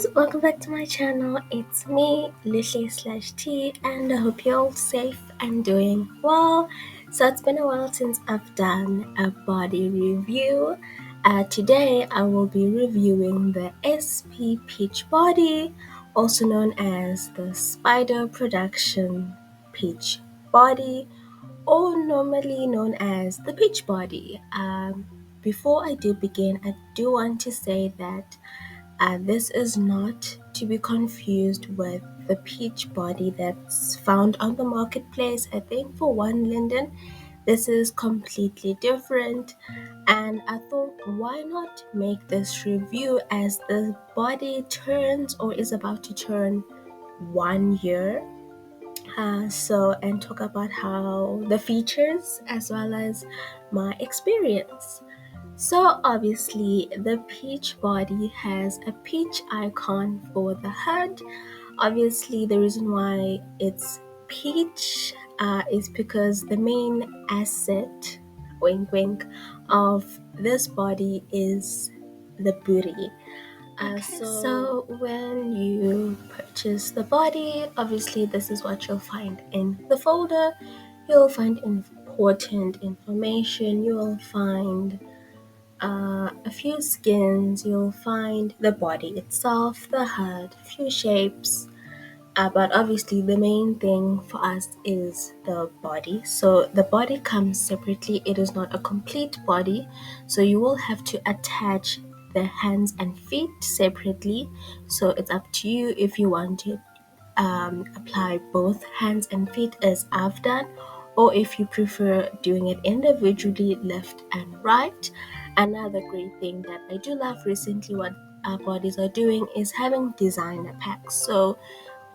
guys, welcome back to my channel. It's me, Luvvies/T, and I hope you're all safe and doing well. So it's been a while since I've done a body review. Today I will be reviewing the SP Peach Body, also known as the Spider Production Peach Body, or normally known as the Peach Body. Before I do begin, I do want to say that this is not to be confused with the peach body that's found on the marketplace. I think for one, Linden, this is completely different. And I thought, why not make this review as the body turns or is about to turn 1 year? And talk about how the features as well as my experience. So obviously the peach body has a peach icon for the head. Obviously the reason why it's peach is because the main asset, wink wink, of this body is the booty. So when you purchase the body, obviously this is what you'll find in the folder. You'll find important information. You'll find a few skins, you'll find the body itself, the head, a few shapes. But obviously, the main thing for us is the body. So the body comes separately, it is not a complete body. So you will have to attach the hands and feet separately. So it's up to you if you want to apply both hands and feet as I've done, or if you prefer doing it individually, left and right. Another great thing that I do love recently, what our bodies are doing, is having designer packs. So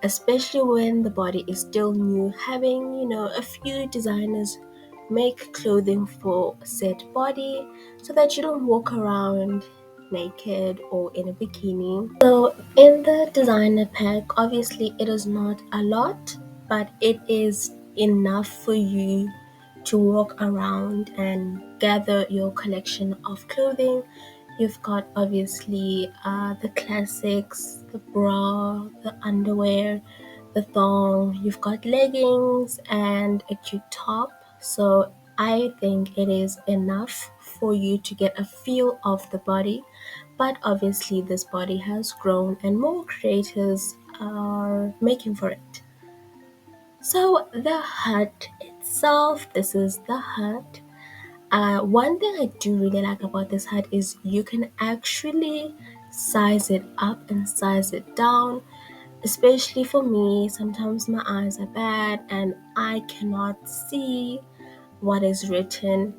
especially when the body is still new, having a few designers make clothing for said body so that you don't walk around naked or in a bikini. So in the designer pack, obviously it is not a lot, but it is enough for you to walk around and gather your collection of clothing. You've got obviously the classics, the bra, the underwear, the thong. You've got leggings and a cute top. So I think it is enough for you to get a feel of the body. But obviously, this body has grown and more creators are making for it. So the hut itself, this is the hut. One thing I do really like about this hat is you can actually size it up and size it down. Especially for me, sometimes my eyes are bad and I cannot see what is written.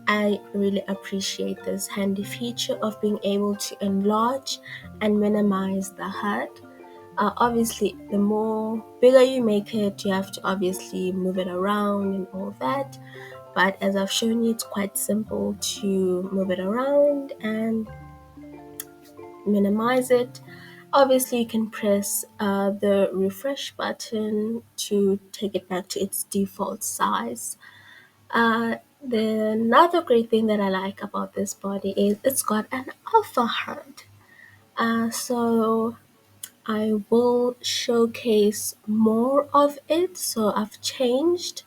I really appreciate this handy feature of being able to enlarge and minimize the hat. Obviously, the more bigger you make it, you have to obviously move it around and all that. But as I've shown you, it's quite simple to move it around and minimize it. Obviously, you can press the refresh button to take it back to its default size. The another great thing that I like about this body is it's got an alpha heart. So I will showcase more of it. So I've changed.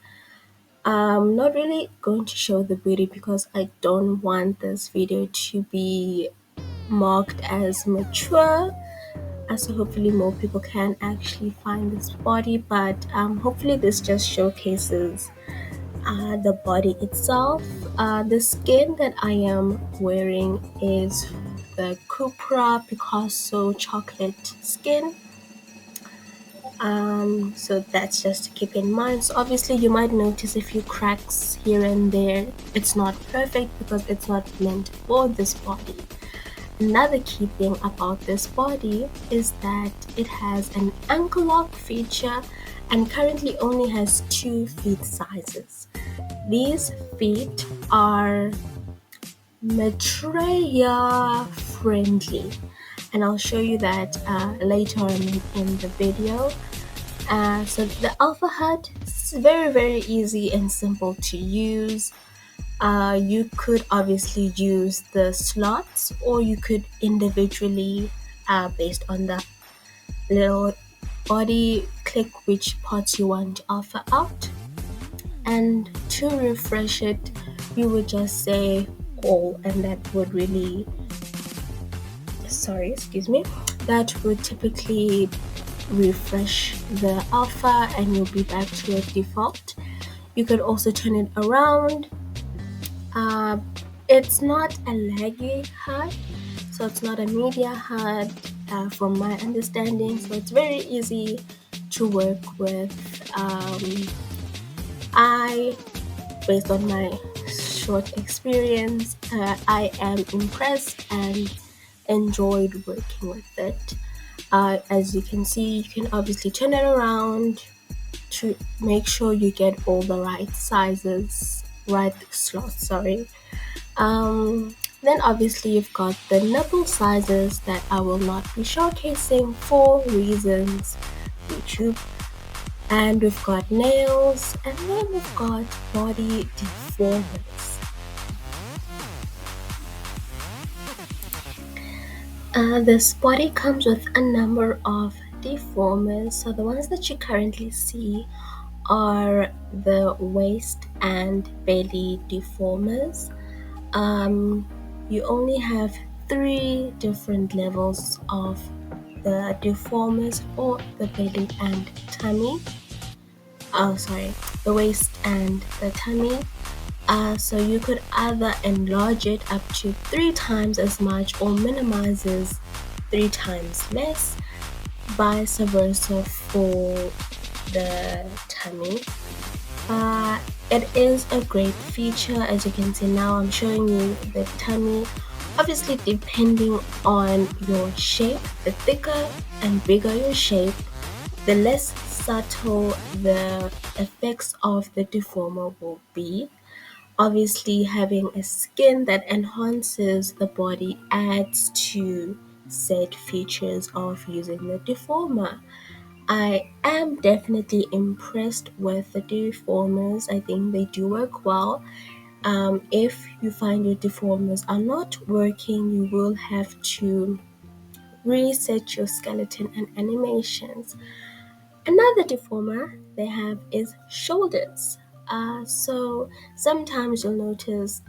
I'm not really going to show the booty because I don't want this video to be marked as mature. So hopefully more people can actually find this body, but hopefully this just showcases the body itself. The skin that I am wearing is the Cupra Picasso chocolate skin. So that's just to keep in mind. So obviously you might notice a few cracks here and there. It's not perfect because it's not meant for this body. Another key thing about this body is that it has an ankle lock feature and currently only has 2 feet sizes. These feet are Maitreya friendly, and I'll show you that later on in the video. So the Alpha Hut is very easy and simple to use. You could obviously use the slots or you could individually based on the little body, click which parts you want to alpha out. And to refresh it, you would just say all, and that would really, sorry, excuse me, that would typically refresh the alpha and you'll be back to your default. You could also turn it around. Uh, it's not a laggy HUD, so it's not a media HUD from my understanding, so it's very easy to work with. I, based on my short experience, I am impressed and enjoyed working with it. As you can see, you can obviously turn it around to make sure you get all the right sizes, right slots, sorry. Then obviously you've got the nipple sizes that I will not be showcasing for reasons YouTube. And we've got nails, and then we've got body deformers. This body comes with a number of deformers. So the ones that you currently see are the waist and belly deformers. You only have three different levels of the deformers for the belly and tummy. Oh, sorry, the waist and the tummy. So you could either enlarge it up to 3 times as much or minimizes 3 times less, vice versa for the tummy. It is a great feature. As you can see now, I'm showing you the tummy. Obviously, depending on your shape, the thicker and bigger your shape, the less subtle the effects of the deformer will be. Obviously, having a skin that enhances the body adds to said features of using the deformer. I am definitely impressed with the deformers. I think they do work well. If you find your deformers are not working, you will have to reset your skeleton and animations. Another deformer they have is shoulders. So sometimes you'll notice,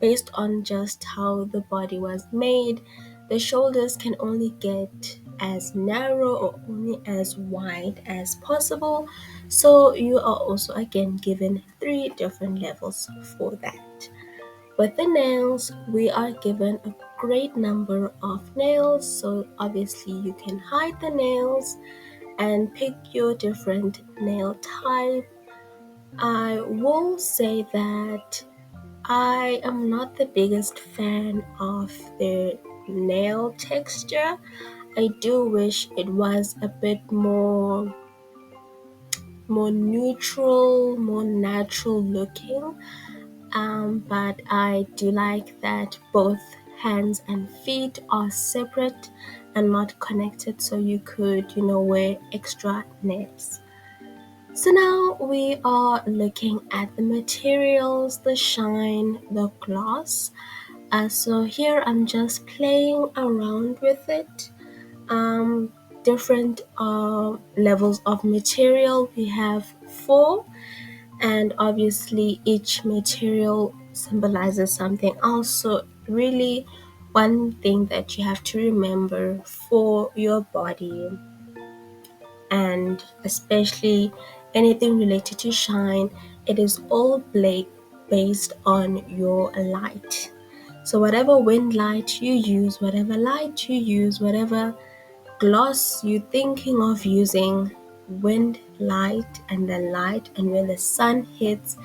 based on just how the body was made, the shoulders can only get as narrow or only as wide as possible. So you are also again given three different levels for that. With the nails, we are given a great number of nails, so obviously you can hide the nails and pick your different nail type. I will say that I am not the biggest fan of the nail texture. I do wish it was a bit more neutral, more natural looking. But I do like that both hands and feet are separate and not connected, so you could, wear extra nails. So now we are looking at the materials, the shine, the gloss. So here I'm just playing around with it. Different levels of material. We have four, and obviously each material symbolizes something else. So really, one thing that you have to remember for your body, and especially anything related to shine, it is all based on your light. So whatever wind light you use, whatever light you use, whatever gloss you're thinking of using, wind light and the light and where the sun hits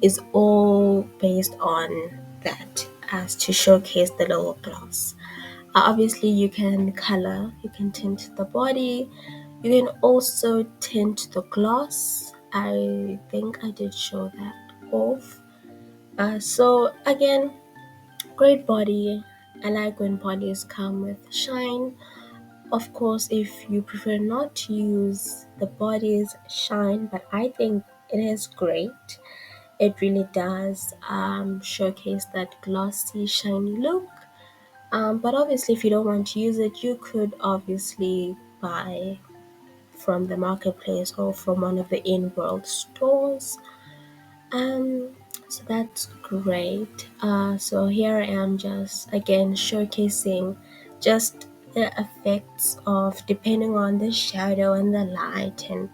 is all based on that, as to showcase the little gloss. Obviously you can color, you can tint the body, you can also tint the gloss. I think I did show that off. So again, great body. I like when bodies come with shine. Of course, if you prefer not to use the body's shine, but I think it is great. It really does showcase that glossy, shiny look. But obviously, if you don't want to use it, you could obviously buy from the marketplace or from one of the in-world stores. Um, so that's great. So here I am just again showcasing just the effects of depending on the shadow and the light and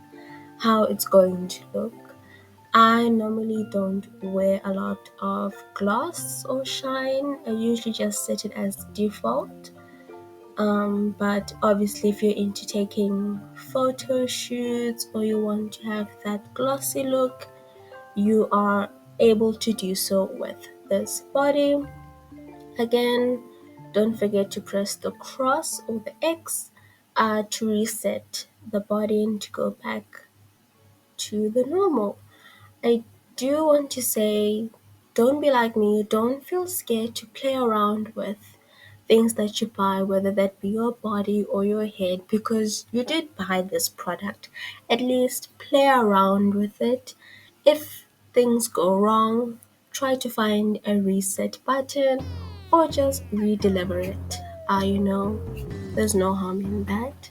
how it's going to look. I normally don't wear a lot of gloss or shine. I usually just set it as default. But obviously, if you're into taking photo shoots or you want to have that glossy look, you are able to do so with this body. Again, don't forget to press the cross or the X to reset the body and to go back to the normal. I do want to say, don't be like me. Don't feel scared to play around with things that you buy, whether that be your body or your head, because you did buy this product. At least play around with it. If things go wrong, try to find a reset button or just re-deliver it. There's no harm in that.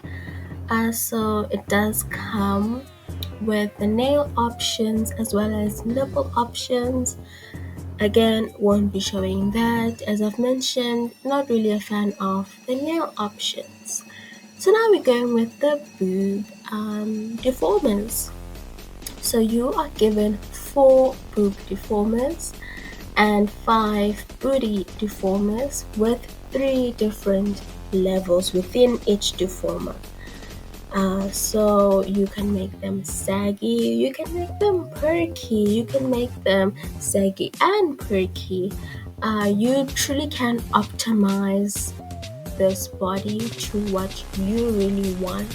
So it does come with the nail options as well as nipple options. Again, won't be showing that. As I've mentioned, not really a fan of the nail options. So now we're going with the boob deformers. So you are given 4 boob deformers and 5 booty deformers with 3 different levels within each deformer. So you can make them saggy, you can make them perky, you can make them saggy and perky. You truly can optimize this body to what you really want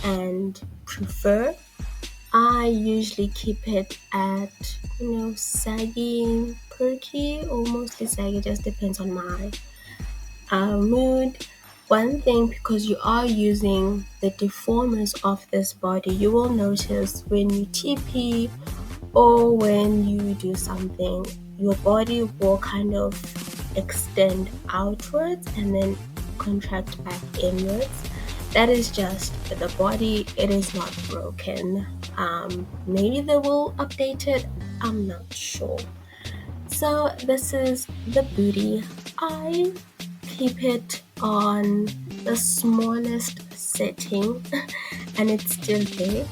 and prefer. I usually keep it at, saggy, perky, or mostly saggy, just depends on my mood. One thing, because you are using the deformers of this body, you will notice when you TP or when you do something, your body will kind of extend outwards and then contract back inwards. That is just the body, it is not broken. Maybe they will update it, I'm not sure. So this is the booty. I keep it on the smallest setting and it's still big.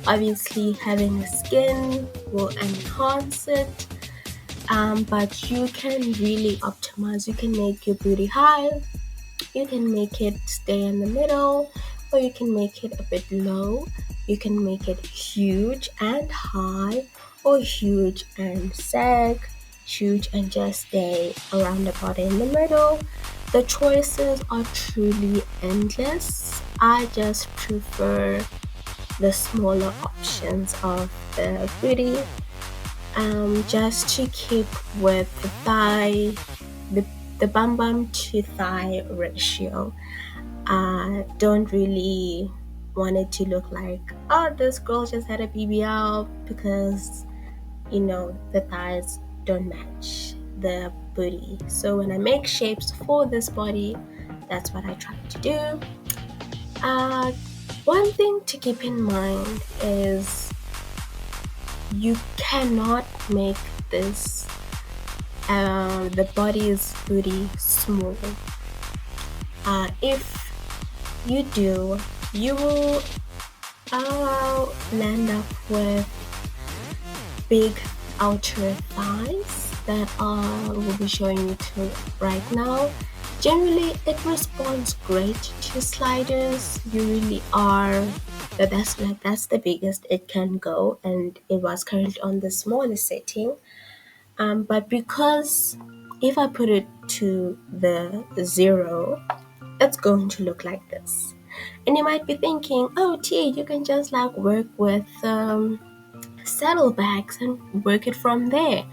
Obviously, having a skin will enhance it, but you can really optimize. You can make your booty high, you can make it stay in the middle, or you can make it a bit low. You can make it huge and high, or huge and sag, huge and just stay around about in the middle. The choices are truly endless. I just prefer the smaller options of the booty, just to keep with the thigh, the, the bum bum to thigh ratio. Don't really want it to look like, oh, this girl just had a BBL, because the thighs don't match the booty. So when I make shapes for this body, that's what I try to do. uh, One thing to keep in mind is you cannot make this the body's booty small. If you do, you will land up with big outer thighs that will be showing you to right now. Generally, it responds great to sliders. You really are that's the biggest it can go, and it was currently on the smallest setting. But because if I put it to the 0, it's going to look like this. And you might be thinking, oh, T, you can just like work with saddlebags and work it from there.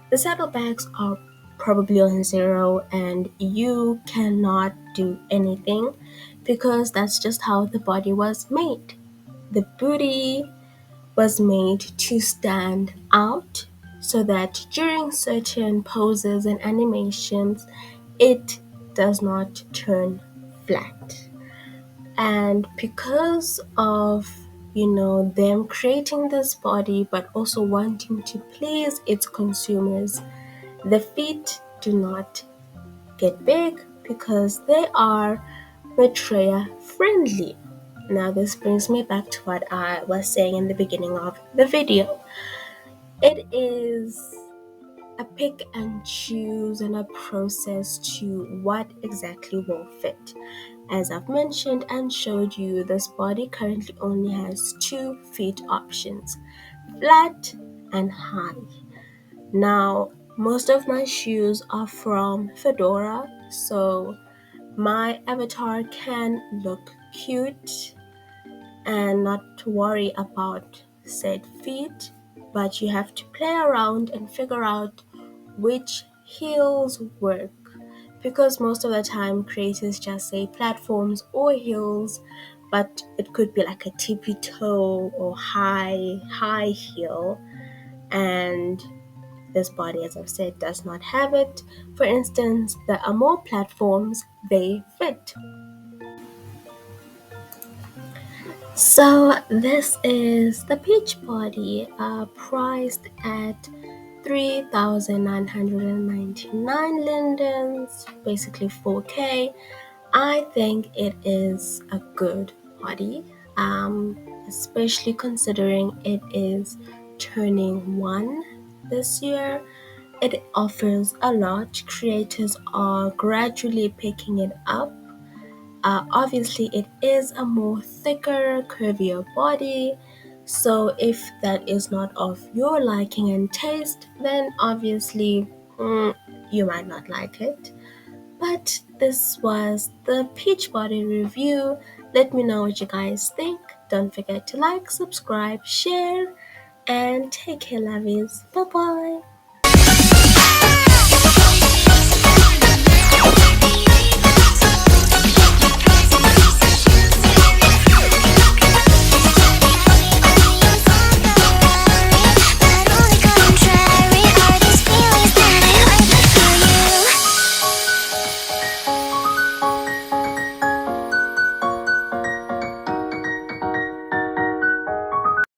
The saddlebags are probably on 0 and you cannot do anything because that's just how the body was made. The booty was made to stand out so that during certain poses and animations, it does not turn flat. And because of them creating this body but also wanting to please its consumers, the feet do not get big because they are Maitreya friendly. Now this brings me back to what I was saying in the beginning of the video. It is a pick and choose and a process to what exactly will fit. As I've mentioned and showed you, this body currently only has 2 feet options, flat and high. Now, most of my shoes are from Fedora, so my avatar can look cute and not to worry about said feet, but you have to play around and figure out which heels work, because most of the time creators just say platforms or heels, but it could be like a tippy toe or high heel, and this body, as I've said, does not have it. For instance, the more platforms, they fit. So this is the peach body, priced at 3,999 lindens, basically 4K. I think it is a good body, especially considering it is turning 1 this year. It offers a lot. Creators are gradually picking it up. Obviously, it is a more thicker, curvier body. So, if that is not of your liking and taste, then obviously you might not like it. But this was the Peach Body review. Let me know what you guys think. Don't forget to like, subscribe, share, and take care, lovies. Bye bye.